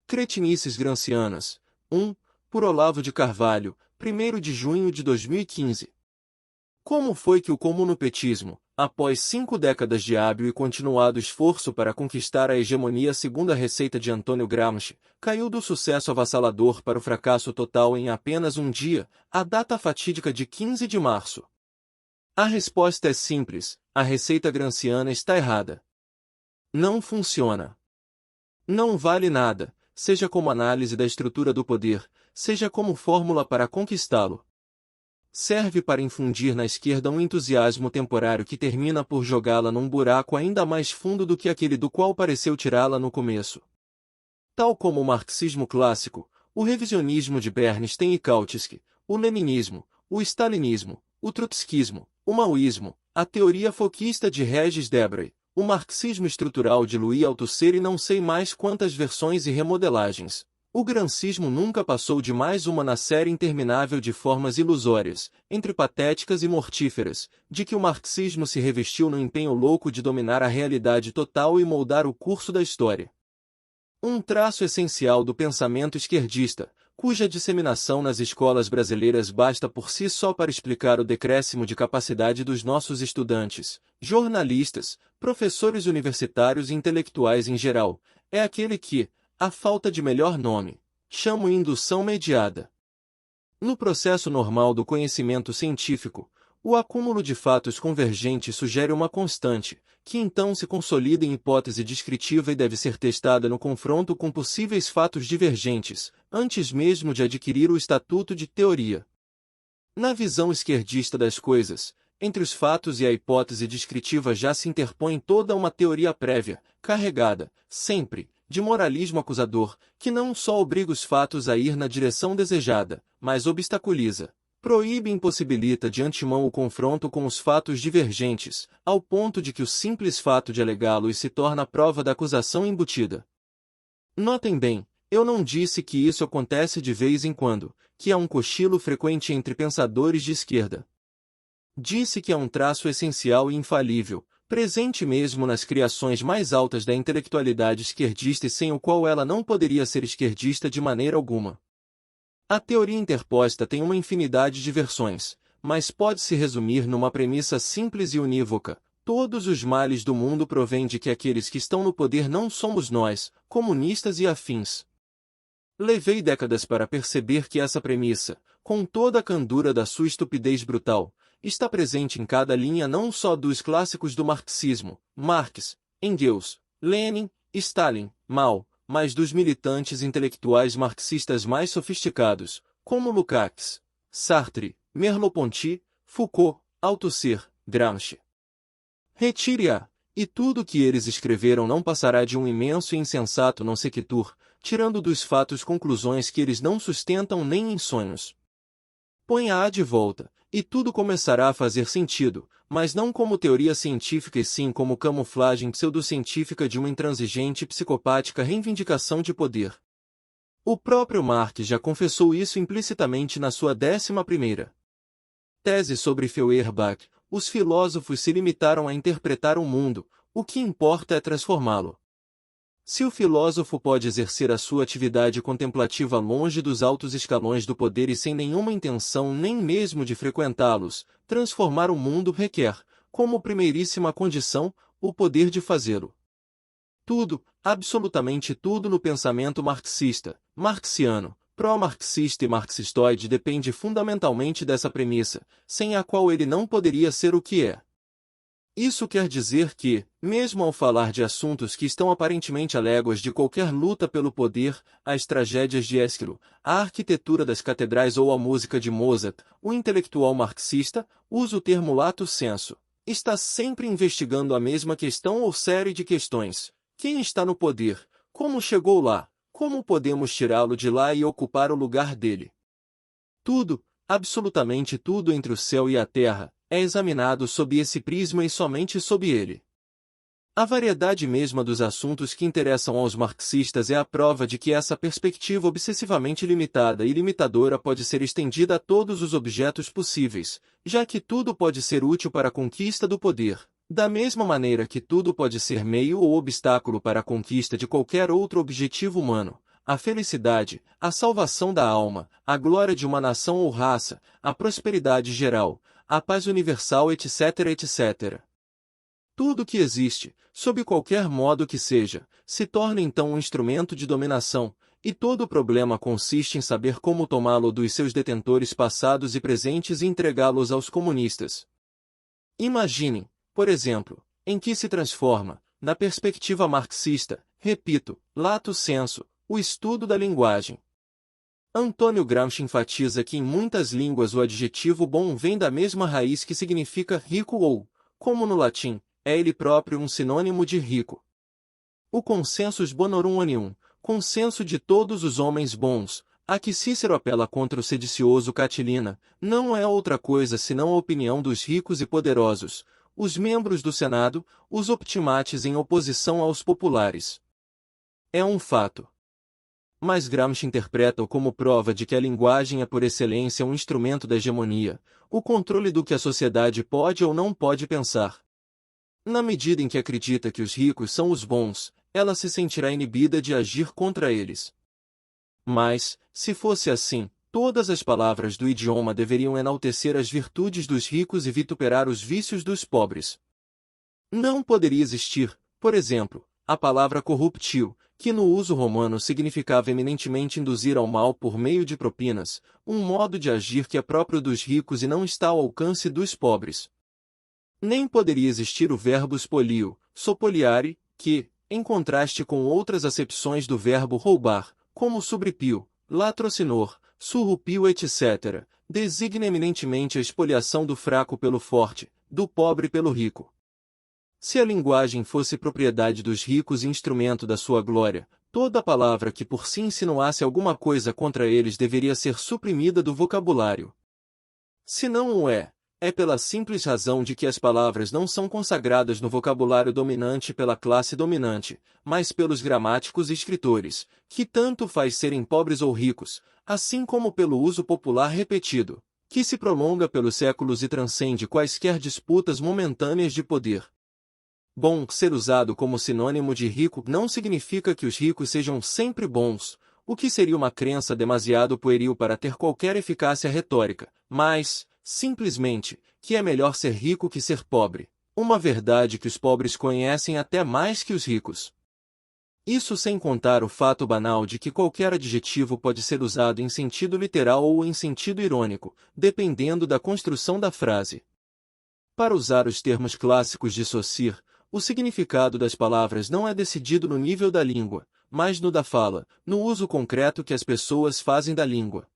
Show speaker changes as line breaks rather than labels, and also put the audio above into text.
Cretinices Gramscianas. 1. Por Olavo de Carvalho, 1º de junho de 2015. Como foi que o comunopetismo, após 5 décadas de hábil e continuado esforço para conquistar a hegemonia segundo a receita de Antônio Gramsci, caiu do sucesso avassalador para o fracasso total em apenas um dia, a data fatídica de 15 de março? A resposta é simples: a receita gramsciana está errada. Não funciona. Não vale nada, seja como análise da estrutura do poder, seja como fórmula para conquistá-lo. Serve para infundir na esquerda um entusiasmo temporário que termina por jogá-la num buraco ainda mais fundo do que aquele do qual pareceu tirá-la no começo. Tal como o marxismo clássico, o revisionismo de Bernstein e Kautsky, o leninismo, o stalinismo, o trotskismo, o maoísmo, a teoria foquista de Regis Debray, o marxismo estrutural de Louis Althusser e não sei mais quantas versões e remodelagens. O gramscismo nunca passou de mais uma na série interminável de formas ilusórias, entre patéticas e mortíferas, de que o marxismo se revestiu no empenho louco de dominar a realidade total e moldar o curso da história. Um traço essencial do pensamento esquerdista, cuja disseminação nas escolas brasileiras basta por si só para explicar o decréscimo de capacidade dos nossos estudantes, jornalistas, professores universitários e intelectuais em geral, é aquele que, à falta de melhor nome, chamo indução mediada. No processo normal do conhecimento científico, o acúmulo de fatos convergentes sugere uma constante, que então se consolida em hipótese descritiva e deve ser testada no confronto com possíveis fatos divergentes, antes mesmo de adquirir o estatuto de teoria. Na visão esquerdista das coisas, entre os fatos e a hipótese descritiva já se interpõe toda uma teoria prévia, carregada, sempre, de moralismo acusador, que não só obriga os fatos a ir na direção desejada, mas obstaculiza, proíbe e impossibilita de antemão o confronto com os fatos divergentes, ao ponto de que o simples fato de alegá-los se torna a prova da acusação embutida. Notem bem, eu não disse que isso acontece de vez em quando, que é um cochilo frequente entre pensadores de esquerda. Disse que é um traço essencial e infalível, presente mesmo nas criações mais altas da intelectualidade esquerdista e sem o qual ela não poderia ser esquerdista de maneira alguma. A teoria interposta tem uma infinidade de versões, mas pode-se resumir numa premissa simples e unívoca: todos os males do mundo provêm de que aqueles que estão no poder não somos nós, comunistas e afins. Levei décadas para perceber que essa premissa, com toda a candura da sua estupidez brutal, está presente em cada linha não só dos clássicos do marxismo, Marx, Engels, Lenin, Stalin, Mao, mas dos militantes intelectuais marxistas mais sofisticados, como Lukács, Sartre, Merleau-Ponty, Foucault, Althusser, Gramsci. Retire-a, e tudo o que eles escreveram não passará de um imenso e insensato non sequitur, tirando dos fatos conclusões que eles não sustentam nem em sonhos. Ponha-a de volta, e tudo começará a fazer sentido, mas não como teoria científica e sim como camuflagem pseudocientífica de uma intransigente e psicopática reivindicação de poder. O próprio Marx já confessou isso implicitamente na sua 11ª tese sobre Feuerbach. Os filósofos se limitaram a interpretar o mundo, o que importa é transformá-lo. Se o filósofo pode exercer a sua atividade contemplativa longe dos altos escalões do poder e sem nenhuma intenção nem mesmo de frequentá-los, transformar o mundo requer, como primeiríssima condição, o poder de fazê-lo. Tudo, absolutamente tudo no pensamento marxista, marxiano, pró-marxista e marxistoide depende fundamentalmente dessa premissa, sem a qual ele não poderia ser o que é. Isso quer dizer que, mesmo ao falar de assuntos que estão aparentemente a léguas de qualquer luta pelo poder, as tragédias de Ésquilo, a arquitetura das catedrais ou a música de Mozart, o intelectual marxista usa o termo lato sensu. Está sempre investigando a mesma questão ou série de questões. Quem está no poder? Como chegou lá? Como podemos tirá-lo de lá e ocupar o lugar dele? Tudo, absolutamente tudo entre o céu e a terra, é examinado sob esse prisma e somente sob ele. A variedade mesma dos assuntos que interessam aos marxistas é a prova de que essa perspectiva obsessivamente limitada e limitadora pode ser estendida a todos os objetos possíveis, já que tudo pode ser útil para a conquista do poder, da mesma maneira que tudo pode ser meio ou obstáculo para a conquista de qualquer outro objetivo humano. a felicidade, a salvação da alma, a glória de uma nação ou raça, a prosperidade geral, a paz universal, etc, etc. Tudo que existe, sob qualquer modo que seja, se torna então um instrumento de dominação, e todo o problema consiste em saber como tomá-lo dos seus detentores passados e presentes e entregá-los aos comunistas. Imaginem, por exemplo, em que se transforma, na perspectiva marxista, repito, lato sensu, o estudo da linguagem. Antônio Gramsci enfatiza que em muitas línguas o adjetivo bom vem da mesma raiz que significa rico ou, como no latim, é ele próprio um sinônimo de rico. O consensus bonorum omnium, consenso de todos os homens bons, a que Cícero apela contra o sedicioso Catilina, não é outra coisa senão a opinião dos ricos e poderosos, os membros do Senado, os optimates em oposição aos populares. É um fato. Mas Gramsci interpreta-o como prova de que a linguagem é por excelência um instrumento da hegemonia, o controle do que a sociedade pode ou não pode pensar. Na medida em que acredita que os ricos são os bons, ela se sentirá inibida de agir contra eles. Mas, se fosse assim, todas as palavras do idioma deveriam enaltecer as virtudes dos ricos e vituperar os vícios dos pobres. Não poderia existir, por exemplo, a palavra corruptio, que no uso romano significava eminentemente induzir ao mal por meio de propinas, um modo de agir que é próprio dos ricos e não está ao alcance dos pobres. Nem poderia existir o verbo spolio, sopoliare, que, em contraste com outras acepções do verbo roubar, como subripio, latrocinor, surrupio, etc., designa eminentemente a expoliação do fraco pelo forte, do pobre pelo rico. Se a linguagem fosse propriedade dos ricos e instrumento da sua glória, toda palavra que por si insinuasse alguma coisa contra eles deveria ser suprimida do vocabulário. Se não o é, é pela simples razão de que as palavras não são consagradas no vocabulário dominante pela classe dominante, mas pelos gramáticos e escritores, que tanto faz serem pobres ou ricos, assim como pelo uso popular repetido, que se prolonga pelos séculos e transcende quaisquer disputas momentâneas de poder. Bom ser usado como sinônimo de rico não significa que os ricos sejam sempre bons, o que seria uma crença demasiado pueril para ter qualquer eficácia retórica, mas, simplesmente, que é melhor ser rico que ser pobre, uma verdade que os pobres conhecem até mais que os ricos. Isso sem contar o fato banal de que qualquer adjetivo pode ser usado em sentido literal ou em sentido irônico, dependendo da construção da frase. Para usar os termos clássicos de Saussure, o significado das palavras não é decidido no nível da língua, mas no da fala, no uso concreto que as pessoas fazem da língua.